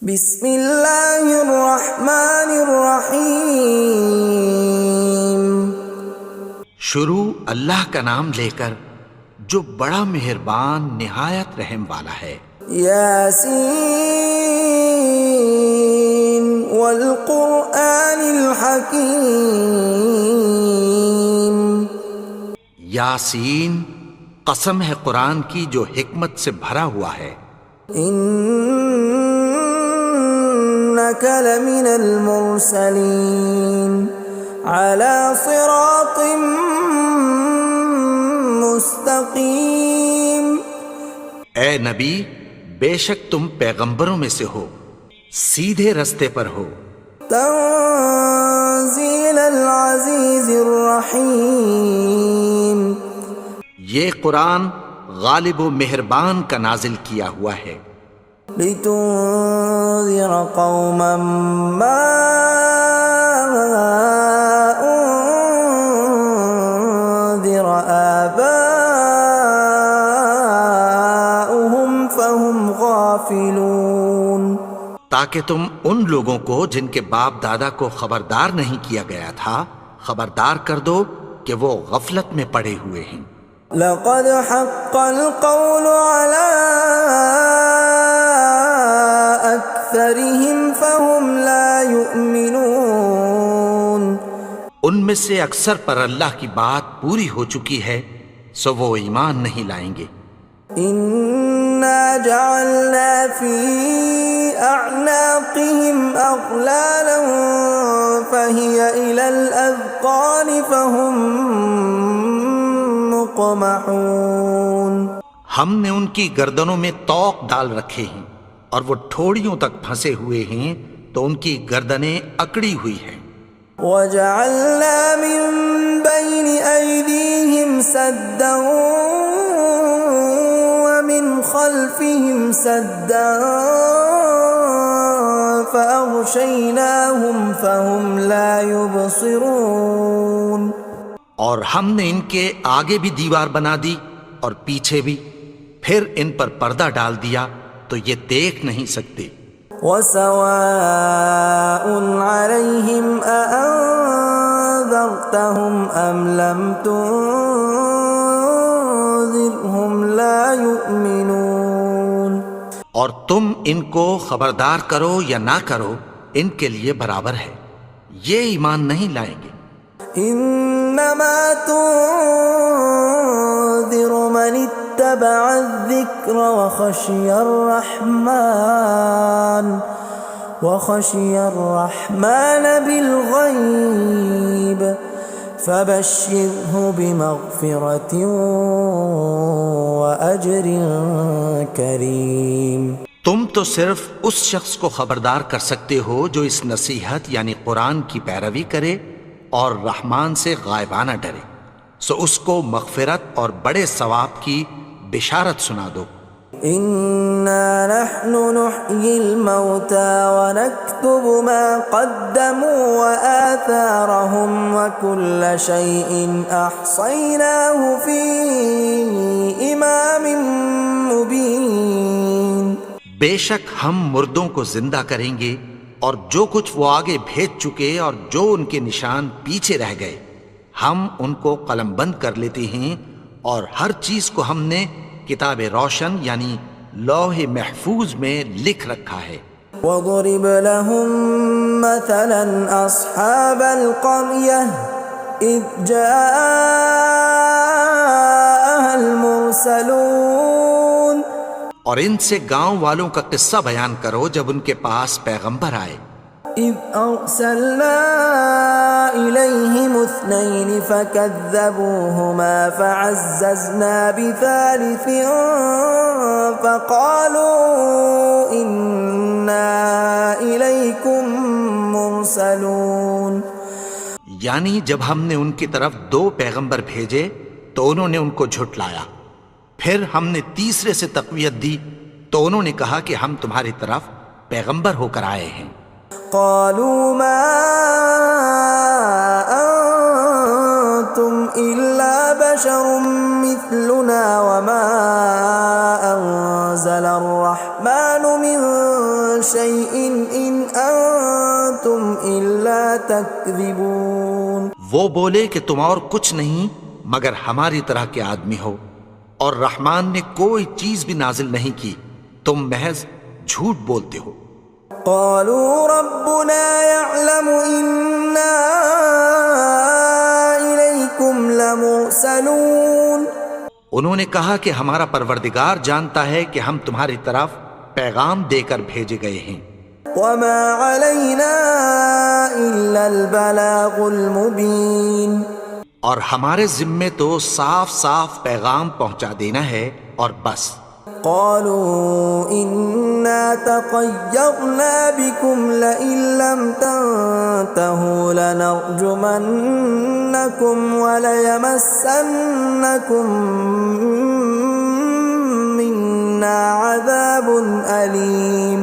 بسم اللہ الرحمن الرحیم۔ شروع اللہ کا نام لے کر جو بڑا مہربان نہایت رحم والا ہے۔ یاسین والقرآن الحکیم۔ یاسین، قسم ہے قرآن کی جو حکمت سے بھرا ہوا ہے۔ انک لمن المرسلین علی صراط مستقیم۔ اے نبی، بے شک تم پیغمبروں میں سے ہو، سیدھے رستے پر ہو۔ تنزیل العزیز الرحیم۔ یہ قرآن غالب و مہربان کا نازل کیا ہوا ہے۔ لتنذر قوما ما انذر آباؤهم فهم غافلون۔ تاکہ تم ان لوگوں کو جن کے باپ دادا کو خبردار نہیں کیا گیا تھا خبردار کر دو کہ وہ غفلت میں پڑے ہوئے ہیں۔ لقد حق القول على أكثرهم فهم لا يؤمنون۔ ان میں سے اکثر پر اللہ کی بات پوری ہو چکی ہے سو وہ ایمان نہیں لائیں گے۔ إنا جعلنا في أعناقهم أغلالا فهي إلى الأذقان فهم مقمحون۔ ہم نے ان کی گردنوں میں طوق ڈال رکھے ہیں اور وہ ٹھوڑیوں تک پھنسے ہوئے ہیں تو ان کی گردنیں اکڑی ہوئی ہیں۔ وَجَعَلْنَا مِن بَيْنِ أَيْدِيهِمْ سَدًّا وَمِنْ خَلْفِهِمْ سَدًّا فَأَغْشَيْنَاهُمْ فَهُمْ لَا يُبْصِرُونَ۔ اور ہم نے ان کے آگے بھی دیوار بنا دی اور پیچھے بھی، پھر ان پر پردہ ڈال دیا تو یہ دیکھ نہیں سکتے۔ وَسَوَاءٌ عَلَيْهِمْ أَأَنذَرْتَهُمْ أَمْ لَمْ تُنذِرْهُمْ لَا يُؤْمِنُونَ۔ اور تم ان کو خبردار کرو یا نہ کرو ان کے لیے برابر ہے، یہ ایمان نہیں لائیں گے۔ انما تنذر من اتبع الذکر وخشی الرحمن بالغیب فبشرہ بمغفرۃ واجر کریم۔ تم تو صرف اس شخص کو خبردار کر سکتے ہو جو اس نصیحت یعنی قرآن کی پیروی کرے اور رحمان سے غائبانہ ڈرے، سو اس کو مغفرت اور بڑے ثواب کی بشارت سنا دو۔ اِنَّا نَحْنُ نُحْيِي الْمَوْتَى وَنَكْتُبُ مَا قَدَّمُوا وَآثَارَهُمْ وَكُلَّ شَيْءٍ أَحْصَيْنَاهُ فِي إِمَامٍ مُبِينٍ۔ بے شک ہم مردوں کو زندہ کریں گے اور جو کچھ وہ آگے بھیج چکے اور جو ان کے نشان پیچھے رہ گئے ہم ان کو قلم بند کر لیتے ہیں، اور ہر چیز کو ہم نے کتاب روشن یعنی لوح محفوظ میں لکھ رکھا ہے۔ وَضُرِبْ لَهُم مَّثَلًا أَصْحَابَ الْقَرْيَةِ إِذْ جَاءَهَا الْمُرْسَلُونَ۔ اور ان سے گاؤں والوں کا قصہ بیان کرو جب ان کے پاس پیغمبر آئے۔ إِذْ أَرْسَلْنَا إِلَيْهِمُ اثْنَيْنِ فَكَذَّبُوهُمَا فَعَزَّزْنَا بِثَالِثٍ فَقَالُوا إِنَّا إِلَيْكُمْ مُرْسَلُونَ۔ یعنی جب ہم نے ان کی طرف دو پیغمبر بھیجے تو انہوں نے ان کو جھٹلایا، پھر ہم نے تیسرے سے تقویت دی تو انہوں نے کہا کہ ہم تمہاری طرف پیغمبر ہو کر آئے ہیں۔ قالوا ما انتم الا بشر مثلنا وما انزل الرحمن من شيء إن أنتم إلا تكذبون. وہ بولے کہ تم اور کچھ نہیں مگر ہماری طرح کے آدمی ہو، اور رحمان نے کوئی چیز بھی نازل نہیں کی، تم محض جھوٹ بولتے ہو. قالوا ربنا يعلم إنا إليكم لمرسلون. انہوں نے کہا کہ ہمارا پروردگار جانتا ہے کہ ہم تمہاری طرف پیغام دے کر بھیجے گئے ہیں. وما علينا إلا البلاغ المبين. اور ہمارے ذمے تو صاف صاف پیغام پہنچا دینا ہے اور بس. قالوا إنا تطيرنا بكم لئن لم تنتهوا لنرجمنكم وليمسنكم منا عذاب أليم.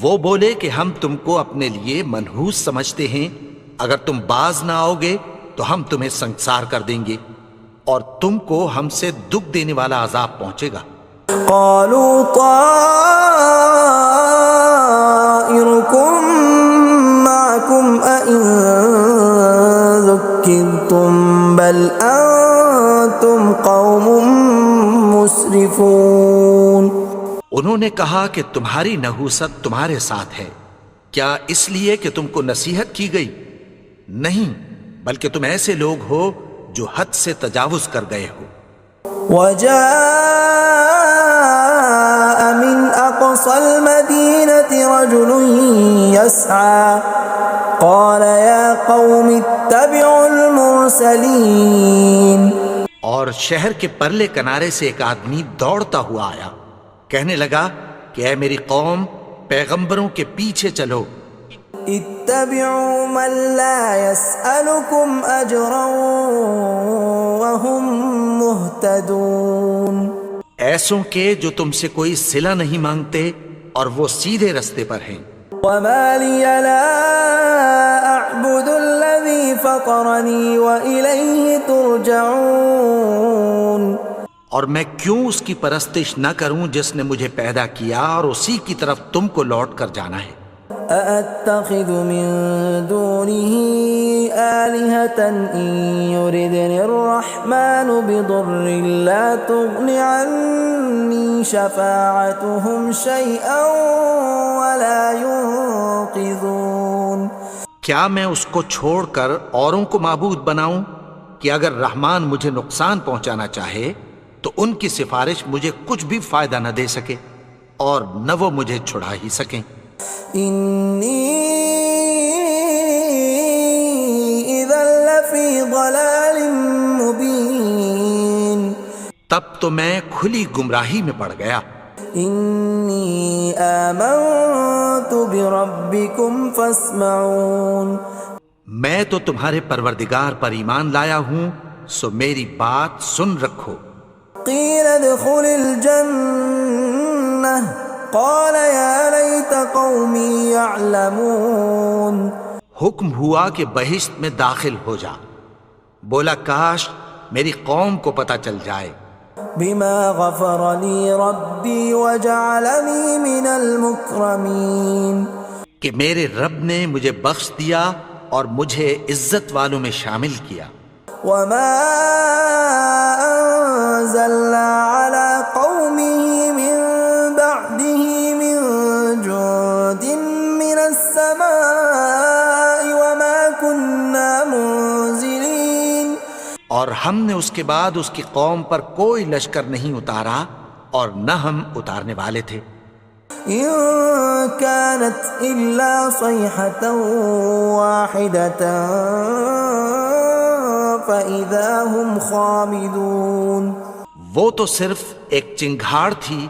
وہ بولے کہ ہم تم کو اپنے لیے منحوس سمجھتے ہیں، اگر تم باز نہ آؤ گے تو ہم تمہیں سنسار کر دیں گے اور تم کو ہم سے دکھ دینے والا عذاب پہنچے گا. قالوا طائركم معكم أئن ذكرتم بل أنتم قوم مسرفون. انہوں نے کہا کہ تمہاری نحوست تمہارے ساتھ ہے، کیا اس لیے کہ تم کو نصیحت کی گئی؟ نہیں، بلکہ تم ایسے لوگ ہو جو حد سے تجاوز کر گئے ہو. وجاء من أقصى المدينة رجل يسعى قال يا قوم اتبعوا المرسلين. اور شہر کے پرلے کنارے سے ایک آدمی دوڑتا ہوا آیا، کہنے لگا کہ اے میری قوم، پیغمبروں کے پیچھے چلو. اتبعوا من لا يسألكم أجرا وهم مهتدون. ایسوں کے جو تم سے کوئی صلہ نہیں مانگتے اور وہ سیدھے رستے پر ہیں. وما لي لا أعبد الذي فطرني وإليه ترجعون. اور میں کیوں اس کی پرستش نہ کروں جس نے مجھے پیدا کیا اور اسی کی طرف تم کو لوٹ کر جانا ہے. أأتخذ من دونه آلهة إن يردني الرحمن بضر لا تغن عني شفاعتهم شيئا ولا ينقذون. کیا میں اس کو چھوڑ کر اوروں کو معبود بناؤں کہ اگر رحمان مجھے نقصان پہنچانا چاہے تو ان کی سفارش مجھے کچھ بھی فائدہ نہ دے سکے اور نہ وہ مجھے چھڑا ہی سکیں. إني إذا لفي ضلال مبين. تب تو میں کھلی گمراہی میں پڑ گیا. إني آمنت بربكم فاسمعون. میں تو تمہارے پروردگار پر ایمان لایا ہوں، سو میری بات سن رکھو. قيل ادخل الجنة قال يا ليت قومي يعلمون. حکم ہوا کہ بہشت میں داخل ہو جا. بولا کاش میری قوم کو پتہ چل جائے. بما غفر لي ربي وجعلني من المكرمين. کہ میرے رب نے مجھے بخش دیا اور مجھے عزت والوں میں شامل کیا. وما أنزلنا على قومه من بعده من جند من السماء وما كنا منزلين. اور ہم نے اس کے بعد اس کی قوم پر کوئی لشکر نہیں اتارا اور نہ ہم اتارنے والے تھے. إن كانت إلا صيحة واحدة فإذا هم خامدون. وہ تو صرف ایک چنگھاڑ تھی،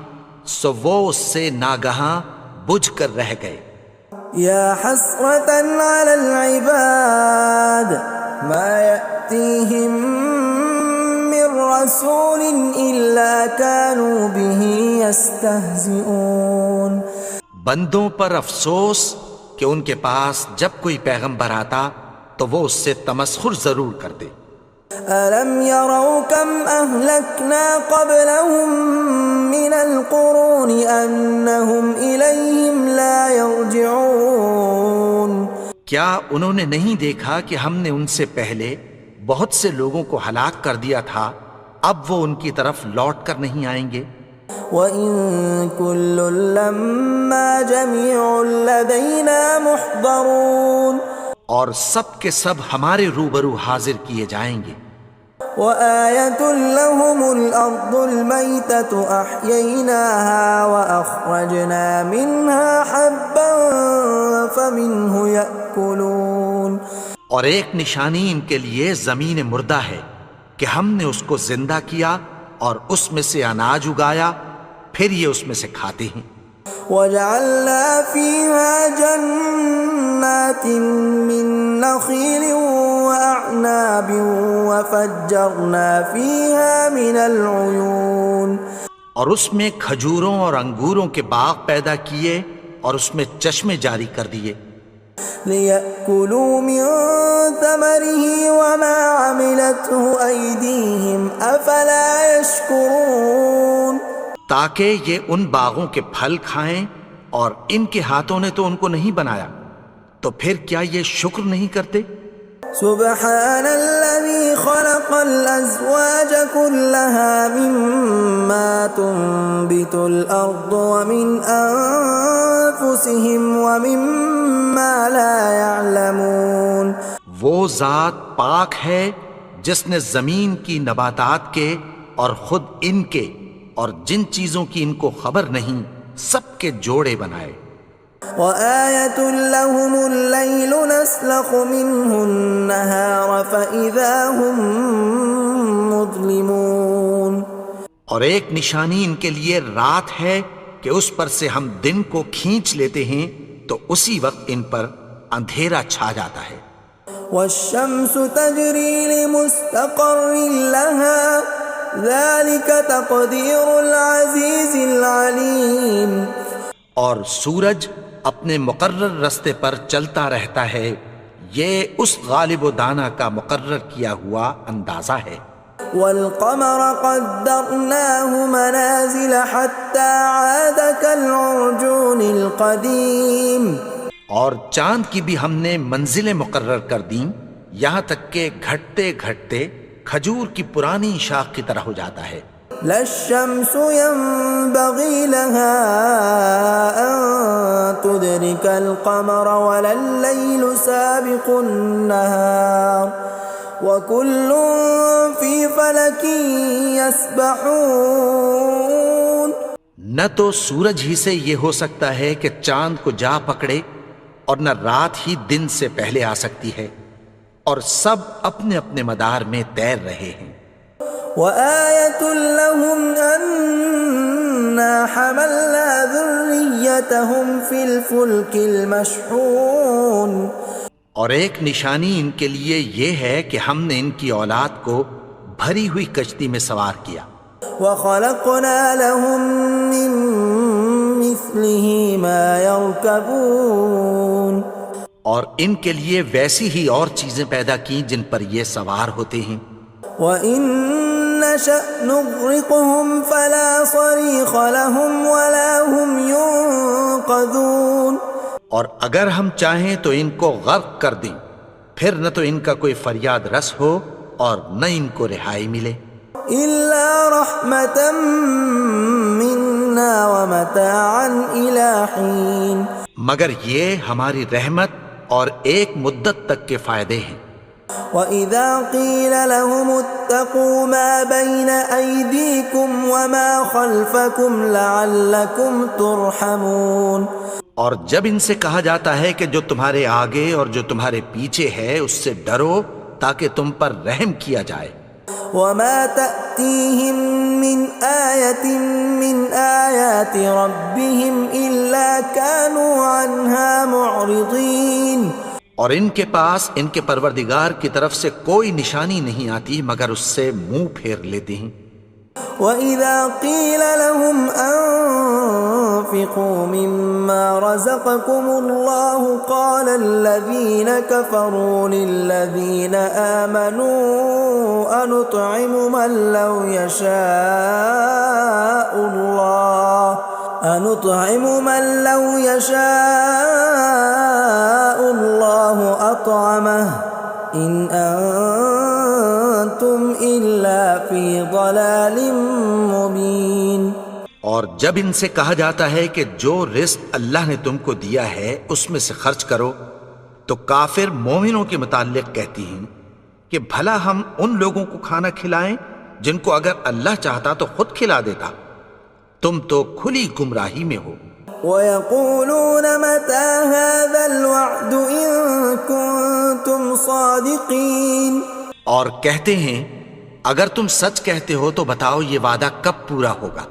سو وہ اس سے ناگہاں بجھ کر رہ گئے. يا حسرة على العباد ما يأتيهم من رسول إلا كانوا به يستهزئون. بندوں پر افسوس کہ ان کے پاس جب کوئی پیغمبر آتا تو وہ اس سے تمسخر ضرور کرتے. ألم يروا كم أهلكنا قبلهم من القرون أنهم إليهم لا يرجعون کیا انہوں نے نہیں دیکھا کہ ہم نے ان سے پہلے بہت سے لوگوں کو ہلاک کر دیا تھا، اب وہ ان کی طرف لوٹ کر نہیں آئیں گے؟ وَإِن كُلٌّ لَّمَّا جَمِيعٌ لَّدَيْنَا مُحْضَرُونَ اور سب کے سب ہمارے روبرو حاضر کیے جائیں گے۔ وَآيَةٌ لَّهُمُ الْأَرْضُ الْمَيْتَةُ أَحْيَيْنَاهَا وَأَخْرَجْنَا مِنْهَا حَبًّا فَمِنْهُ يَأْكُلُونَ اور ایک نشانی ان کے لیے زمین مردہ ہے کہ ہم نے اس کو زندہ کیا اور اس میں سے اناج اگایا، پھر یہ اس میں سے کھاتے ہیں۔ وَجَعَلْنَا فِيهَا جَنَّاتٍ مِّن نَّخِيلٍ وَأَعْنَابٍ وَفَجَّرْنَا فِيهَا مِنَ الْعُيُونِ اور اس میں کھجوروں اور انگوروں کے باغ پیدا کیے اور اس میں چشمے جاری کر دیے، لِيَأْكُلُوا مِن ثَمَرِهِ وَمَا عَمِلَتْهُ أَيْدِيهِمْ أَفَلَا يَشْكُرُونَ تاکہ یہ ان باغوں کے پھل کھائیں، اور ان کے ہاتھوں نے تو ان کو نہیں بنایا، تو پھر کیا یہ شکر نہیں کرتے؟ سبحان الذي خلق الأزواج كلها مما تنبت الأرض ومن أنفسهم ومما لا يعلمون وہ ذات پاک ہے جس نے زمین کی نباتات کے اور خود ان کے اور جن چیزوں کی ان کو خبر نہیں سب کے جوڑے بنائے۔ وَآيَةٌ لَّهُمُ اللَّيْلُ نَسْلَخُ مِنْهُ النَّهَارَ فَإِذَا هُم مُظْلِمُونَ اور ایک نشانی ان کے لیے رات ہے کہ اس پر سے ہم دن کو کھینچ لیتے ہیں تو اسی وقت ان پر اندھیرا چھا جاتا ہے۔ وَالشَّمْسُ تَجْرِي لِمُسْتَقَرٍّ لَّهَا ذَلِكَ تَقْدِيرُ الْعَزِيزِ الْعَلِيمِ اور سورج اپنے مقرر رستے پر چلتا رہتا ہے، یہ اس غالب و دانا کا مقرر کیا ہوا اندازہ ہے۔ وَالْقَمَرَ قَدَّرْنَاهُ مَنَازِلَ حَتَّى عَادَ كَالْعُرْجُونِ الْقَدِيمِ اور چاند کی بھی ہم نے منزلیں مقرر کر دیں، یہاں تک کہ گھٹتے گھٹتے کھجور کی پرانی شاخ کی طرح ہو جاتا ہے۔ لا الشمس ينبغي لها أن تدرك القمر ولا الليل سابق النهار وكل في فلك يسبحون نہ تو سورج ہی سے یہ ہو سکتا ہے کہ چاند کو جا پکڑے، اور نہ رات ہی دن سے پہلے آ سکتی ہے، اور سب اپنے اپنے مدار میں تیر رہے ہیں۔ وَآيَةٌ لَّهُمْ أَنَّا حَمَلْنَا ذُرِّيَّتَهُمْ فِي الْفُلْكِ الْمَشْحُونِ اور ایک نشانی ان کے لیے یہ ہے کہ ہم نے ان کی اولاد کو بھری ہوئی کشتی میں سوار کیا۔ وَخَلَقْنَا لَهُم مِّن مِّثْلِهِ مَا يَرْكَبُونَ اور ان کے لیے ویسی ہی اور چیزیں پیدا کی جن پر یہ سوار ہوتے ہیں۔ وَإِن نَّشَأْ نُغْرِقْهُمْ فَلَا صَرِيخَ لَهُمْ وَلَا هُمْ يُنقَذُونَ اور اگر ہم چاہیں تو ان کو غرق کر دیں، پھر نہ تو ان کا کوئی فریاد رس ہو اور نہ ان کو رہائی ملے۔ إِلَّا رَحْمَةً مِّنَّا وَمَتَاعًا إِلَىٰ حِينٍ مگر یہ ہماری رحمت اور ایک مدت تک کے فائدے ہیں۔ وَإِذَا قِيلَ لَهُمُ اتَّقُوا مَا بَيْنَ أَيْدِيكُمْ وَمَا خَلْفَكُمْ لَعَلَّكُمْ تُرْحَمُونَ اور جب ان سے کہا جاتا ہے کہ جو تمہارے آگے اور جو تمہارے پیچھے ہے اس سے ڈرو تاکہ تم پر رحم کیا جائے۔ وَمَا تَأْتِيهِم مِّنْ آيَةٍ مِّنْ آيَاتِ رَبِّهِمْ إِلَّا كَانُوا عَنْهَا مُعْرِضِينَ اور ان کے پاس ان کے پروردگار کی طرف سے کوئی نشانی نہیں آتی مگر اس سے منہ پھیر لیتے ہیں۔ وَإِذَا قِيلَ لَهُمْ وأنفقوا مما رزقكم الله قال الذين كفروا للذين آمنوا أنطعم من لو يشاء الله أطعمه إن أنتم إلا في ضلال مبين۔ اور جب ان سے کہا جاتا ہے کہ جو رزق اللہ نے تم کو دیا ہے اس میں سے خرچ کرو، تو کافر مومنوں کے متعلق کہتی ہیں کہ بھلا ہم ان لوگوں کو کھانا کھلائیں جن کو اگر اللہ چاہتا تو خود کھلا دیتا، تم تو کھلی گمراہی میں ہو۔ وَيَقُولُونَ مَتَى هَذَا الْوَعْدُ إِن كُنتُمْ صَادِقِينَ، اور کہتے ہیں اگر تم سچ کہتے ہو تو بتاؤ یہ وعدہ کب پورا ہوگا۔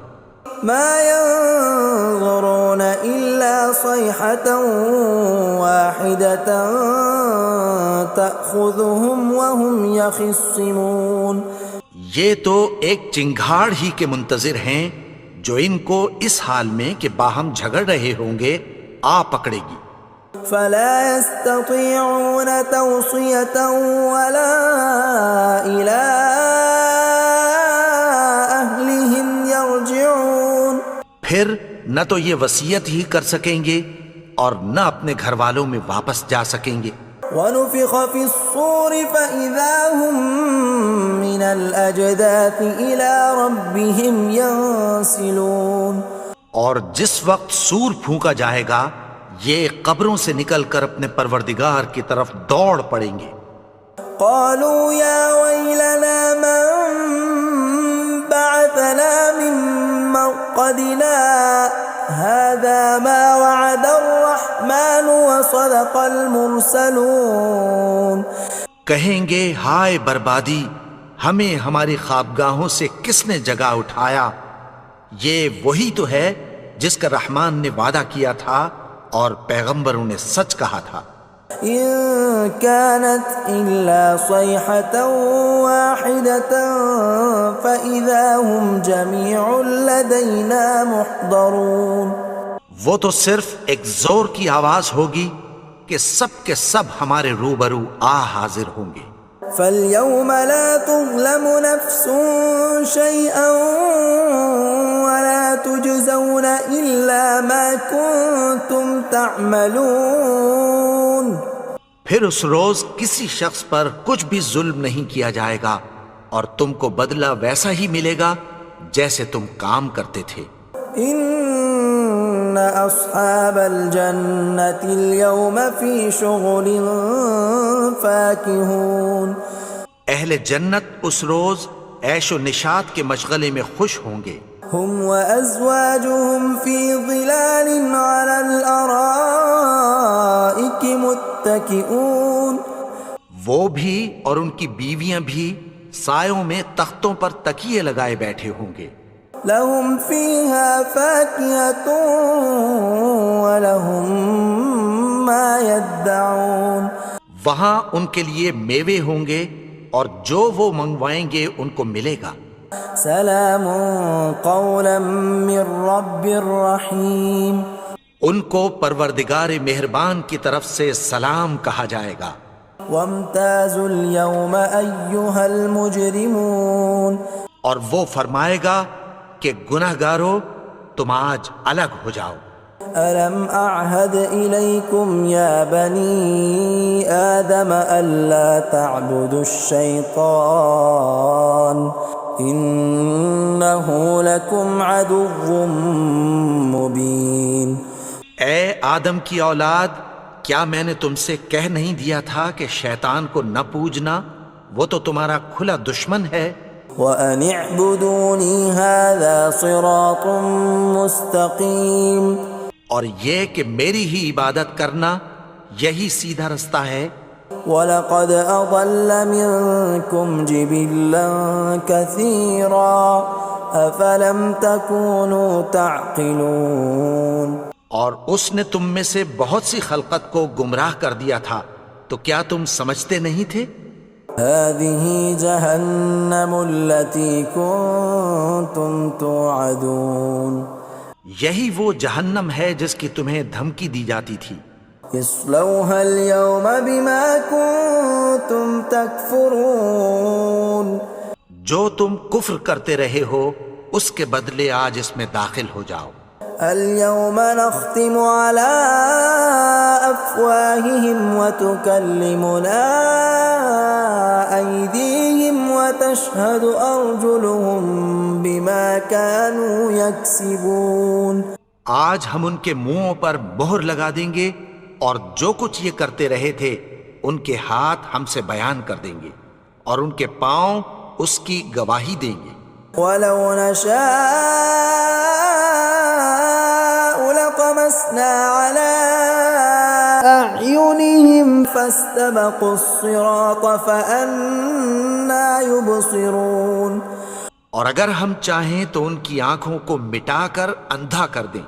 مَا يَنظُرُونَ إِلَّا صَيْحَةً وَاحِدَةً تَأْخُذُهُمْ وَهُمْ يَخِصِّمُونَ، یہ تو ایک چنگھاڑ ہی کے منتظر ہیں جو ان کو اس حال میں کہ باہم جھگڑ رہے ہوں گے آ پکڑے گی۔ فَلَا يَسْتَطِيعُونَ تَوْصِيَةً وَلَا إِلَىٰ أَهْلِهِمْ يَرْجِعُونَ، پھر نہ تو یہ وصیت ہی کر سکیں گے اور نہ اپنے گھر والوں میں واپس جا سکیں گے۔ وَنُفِخَ فِي الصُّورِ فَإِذَا هُم مِّنَ الْأَجْدَاثِ إِلَىٰ رَبِّهِمْ يَنسِلُونَ، اور جس وقت سور پھونکا جائے گا یہ قبروں سے نکل کر اپنے پروردگار کی طرف دوڑ پڑیں گے۔ قَالُوا يَا وَيْلَنَا مَن بَعَثَنَا مِن مَّرْقَدِنَا هَٰذَا مَا وَعَدَ الرَّحْمَٰنُ وَصَدَقَ الْمُرْسَلُونَ، کہیں گے ہائے بربادی، ہمیں ہماری خوابگاہوں سے کس نے جگا اٹھایا، یہ وہی تو ہے جس کا رحمان نے وعدہ کیا تھا اور پیغمبروں نے سچ کہا تھا۔ إِن كَانَتْ إِلَّا صَيْحَةً وَاحِدَةً فَإِذَا هُمْ جَمِيعٌ لَدَيْنَا مُحْضَرُونَ، وہ تو صرف ایک زور کی آواز ہوگی کہ سب کے سب ہمارے روبرو آ حاضر ہوں گے۔ فَالْيَوْمَ لَا تُظْلَمُ نَفْسٌ شَيْئًا وَلَا تُجْزَوْنَ إِلَّا مَا كُنتُمْ تَعْمَلُونَ، پھر اس روز کسی شخص پر کچھ بھی ظلم نہیں کیا جائے گا اور تم کو بدلہ ویسا ہی ملے گا جیسے تم کام کرتے تھے۔ إِنَّ أَصْحَابَ الْجَنَّةِ الْيَوْمَ فِي شُغُلٍ فَاكِهُونَ، اہل جنت اس روز عیش و نشاط کے مشغلے میں خوش ہوں گے۔ هُمْ وَأَزْوَاجُهُمْ فِي ظِلَالٍ عَلَى الْأَرَائِكِ مُتَّكِئُونَ، وہ بھی اور ان کی بیویاں بھی سایوں میں تختوں پر تکیے لگائے بیٹھے ہوں گے۔ لَهُمْ فِيهَا فَاكِهَةٌ وَلَهُمْ مَا يَدَّعُونَ، وہاں ان کے لیے میوے ہوں گے اور جو وہ منگوائیں گے ان کو ملے گا۔ سلام قولا من رب رحیم، ان کو پروردگار مہربان کی طرف سے سلام کہا جائے گا۔ وامتازوا اليوم ایھا المجرمون، اور وہ فرمائے گا کہ گنہگارو تم آج الگ ہو جاؤ۔ ألم أعهد إليكم يا بني آدم ألا تعبدوا الشيطان إنه لكم عدو مبين۔ اے آدم کی اولاد، کیا میں نے تم سے کہہ نہیں دیا تھا کہ شیطان کو نہ پوجنا، وہ تو تمہارا کھلا دشمن ہے۔ وَأَنِ اعْبُدُونِي هَذَا صِرَاطٌ مُسْتَقِيمٌ، اور یہ کہ میری ہی عبادت کرنا یہی سیدھا رستہ ہے۔ وَلَقَدْ أَضَلَّ مِنْكُمْ جِبِلًّا كَثِيرًا أَفَلَمْ تَكُونُوا تَعْقِلُونَ، اور اس نے تم میں سے بہت سی خلقت کو گمراہ کر دیا تھا، تو کیا تم سمجھتے نہیں تھے؟ هَذِهِ جَهَنَّمُ الَّتِي كُنْتُمْ تُوعَدُونَ، یہی وہ جہنم ہے جس کی تمہیں دھمکی دی جاتی تھی. اصلوها اليوم بما كنتم تكفرون. جو تم کفر کرتے رہے ہو اس کے بدلے آج اس میں داخل ہو جاؤ. اليوم نختم على أفواههم وتكلمنا أيديهم وتشهد أرجلهم بما كانوا يكسبون. آج ہم ان کے منہوں پر مہر لگا دیں گے اور جو کچھ یہ کرتے رہے تھے ان کے ہاتھ ہم سے بیان کر دیں گے اور ان کے پاؤں اس کی گواہی دیں گے. ولو نشاء لطمسنا على أعينهم فاستبقوا الصراط فأنى يبصرون. اور اگر ہم چاہیں تو ان کی آنکھوں کو مٹا کر اندھا کر دیں،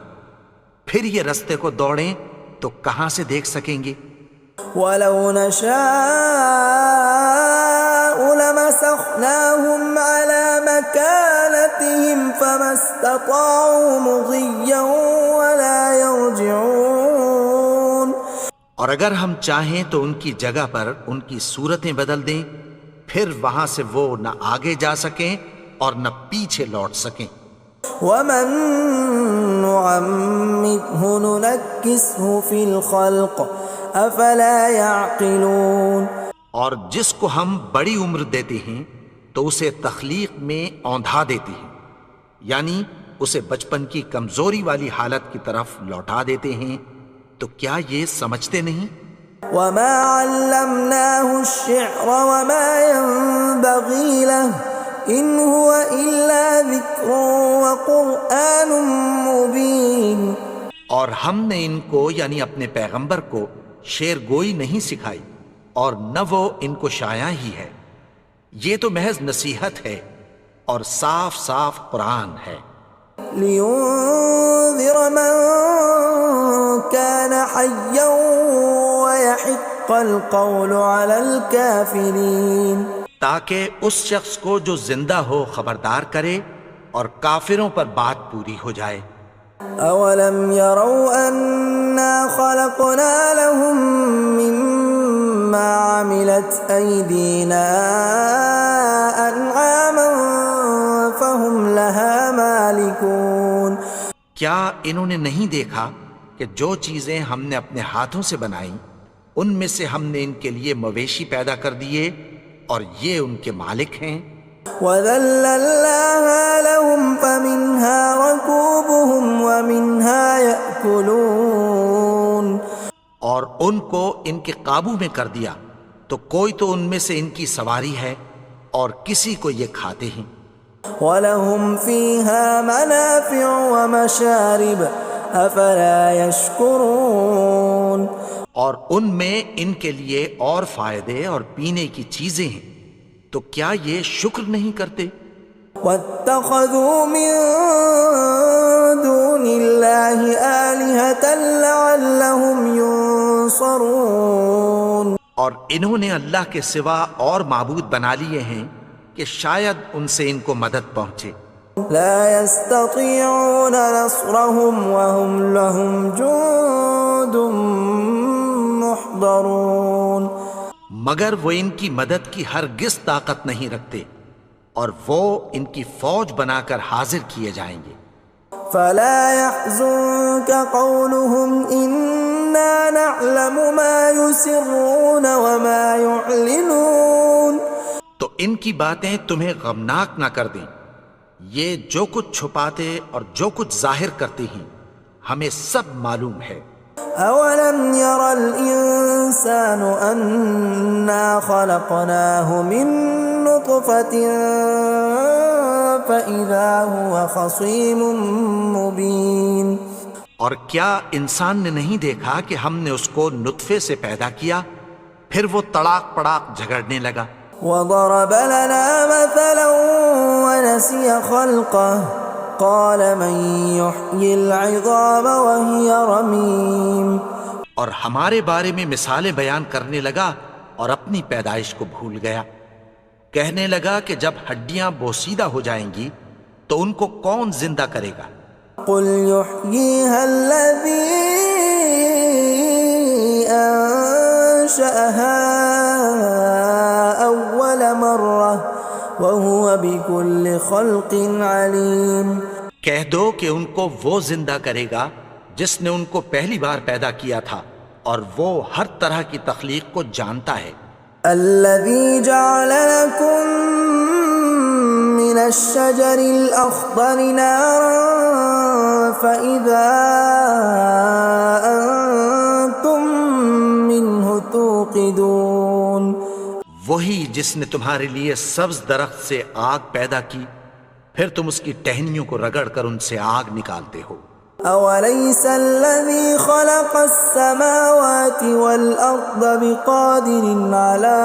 پھر یہ رستے کو دوڑیں تو کہاں سے دیکھ سکیں گے. ولو نشاء لمسخناهم على مكانتهم فما استطاعوا مضيا ولا يرجعون. اور اگر ہم چاہیں تو ان کی جگہ پر ان کی صورتیں بدل دیں، پھر وہاں سے وہ نہ آگے جا سکیں اور نہ پیچھے لوٹ سکیں. ومن نعمره ننكسه في الخلق افلا يعقلون. اور جس کو ہم بڑی عمر دیتے ہیں تو اسے تخلیق میں اوندھا دیتے ہیں، یعنی اسے بچپن کی کمزوری والی حالت کی طرف لوٹا دیتے ہیں. تو کیا یہ سمجھتے نہیں؟ وما علمناه الشعر وما ينبغي له ان هو الا ذکر وقرآن مبین. اور ہم نے ان کو یعنی اپنے پیغمبر کو شعر گوئی نہیں سکھائی اور نہ وہ ان کو شایع ہی ہے، یہ تو محض نصیحت ہے اور صاف صاف قرآن ہے. لينذر من كان حيا ويحق القول على الكافرين. تاکہ اس شخص کو جو زندہ ہو خبردار کرے اور کافروں پر بات پوری ہو جائے. اولم يروا انا خلقنا لهم مما عملت ايدينا انعاما فهم لها مالكون. کیا انہوں نے نہیں دیکھا کہ جو چیزیں ہم نے اپنے ہاتھوں سے بنائیں ان میں سے ہم نے ان کے لیے مویشی پیدا کر دیے اور یہ ان کے مالک ہیں. وَذَلَّلْنَاهَا لَهُمْ فَمِنْهَا رَكُوبُهُمْ وَمِنْهَا يَأْكُلُونَ. اور ان کو ان کے قابو میں کر دیا تو کوئی تو ان میں سے ان کی سواری ہے اور کسی کو یہ کھاتے ہیں. وَلَهُمْ فِيهَا مَنَافِعُ وَمَشَارِبُ أَفَلَا يَشْكُرُونَ. اور ان میں ان کے لیے اور فائدے اور پینے کی چیزیں ہیں، تو کیا یہ شکر نہیں کرتے؟ وَاتَّخَذُوا مِن دُونِ اللَّهِ آلِهَةً لَعَلَّهُمْ يُنصَرُونَ. اور انہوں نے اللہ کے سوا اور معبود بنا لیے ہیں کہ شاید ان سے ان کو مدد پہنچے. لا يستطيعون نصرهم وهم لهم جند محضرون. مگر وہ ان کی مدد کی ہرگز طاقت نہیں رکھتے اور وہ ان کی فوج بنا کر حاضر کیے جائیں گے. فلا يحزنك قولهم إنا نعلم ما يسرون وما يعلنون. تو ان کی باتیں تمہیں غمناک نہ کر دیں، یہ جو کچھ چھپاتے اور جو کچھ ظاہر کرتے ہیں ہمیں سب معلوم ہے. أولم ير الإنسان أنا خلقناه من نطفة فإذا هو خصيم مبين. اور کیا انسان نے نہیں دیکھا کہ ہم نے اس کو نطفے سے پیدا کیا پھر وہ تڑاک پڑاک جھگڑنے لگا. وضرب لنا مثلا ونسي خلقه قال من يحيي العظام وهي رميم. اور ہمارے بارے میں مثالیں بیان کرنے لگا اور اپنی پیدائش کو بھول گیا. کہنے لگا کہ جب ہڈیاں بوسیدہ ہو جائیں گی تو ان کو کون زندہ کرے گا قل يحييها الذي أنشأها أول مرة وهو بكل خلق عليم. کہہ دو کہ ان کو وہ زندہ کرے گا جس نے ان کو پہلی بار پیدا کیا تھا اور وہ ہر طرح کی تخلیق کو جانتا ہے. الذي جعل لكم من الشجر الأخضر نارا فإذا أنتم منه توقدون. وہی جس نے تمہارے لیے سبز درخت سے آگ پیدا کی پھر تم اس کی ٹہنیوں کو رگڑ کر ان سے آگ نکالتے ہو. أوليس الذي خلق السماوات والأرض بقادر على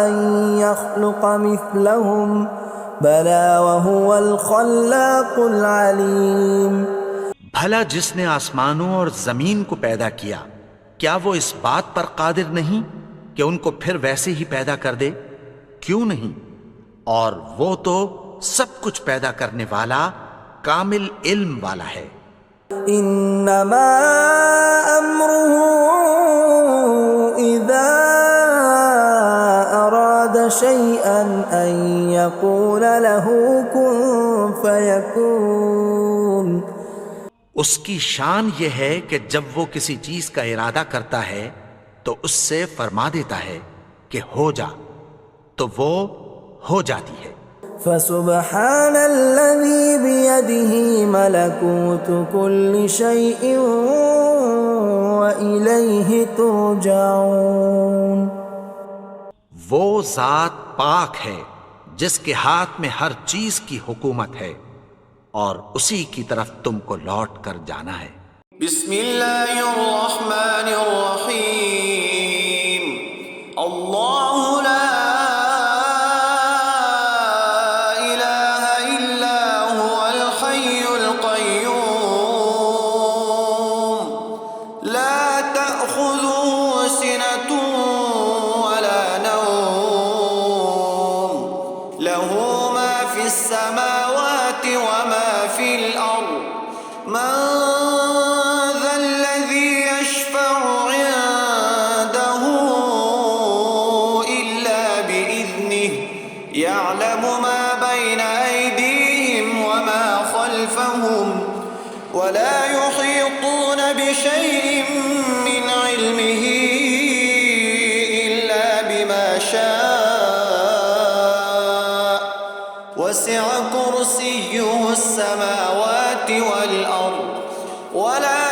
أن يخلق مثلهم بلى وهو الخلاق العليم. بھلا جس نے آسمانوں اور زمین کو پیدا کیا کیا وہ اس بات پر قادر نہیں کہ ان کو پھر ویسے ہی پیدا کر دے؟ کیوں نہیں؟ اور وہ تو سب کچھ پیدا کرنے والا کامل علم والا ہے. انما امره اذا اراد شيئا ان يقول له كن فيكون. اس کی شان یہ ہے کہ جب وہ کسی چیز کا ارادہ کرتا ہے تو اس سے فرما دیتا ہے کہ ہو جا تو وہ ہو جاتی ہے. فسبحان الذي بيده ملكوت كل شيء وإليه ترجعون. وہ ذات پاک ہے جس کے ہاتھ میں ہر چیز کی حکومت ہے اور اسی کی طرف تم کو لوٹ کر جانا ہے. بسم اللہ الرحمن الرحیم. اللہ لا يعلم ما بين أيديهم وما خلفهم ولا يحيطون بشيء من علمه إلا بما شاء وسع كرسيه السماوات والأرض ولا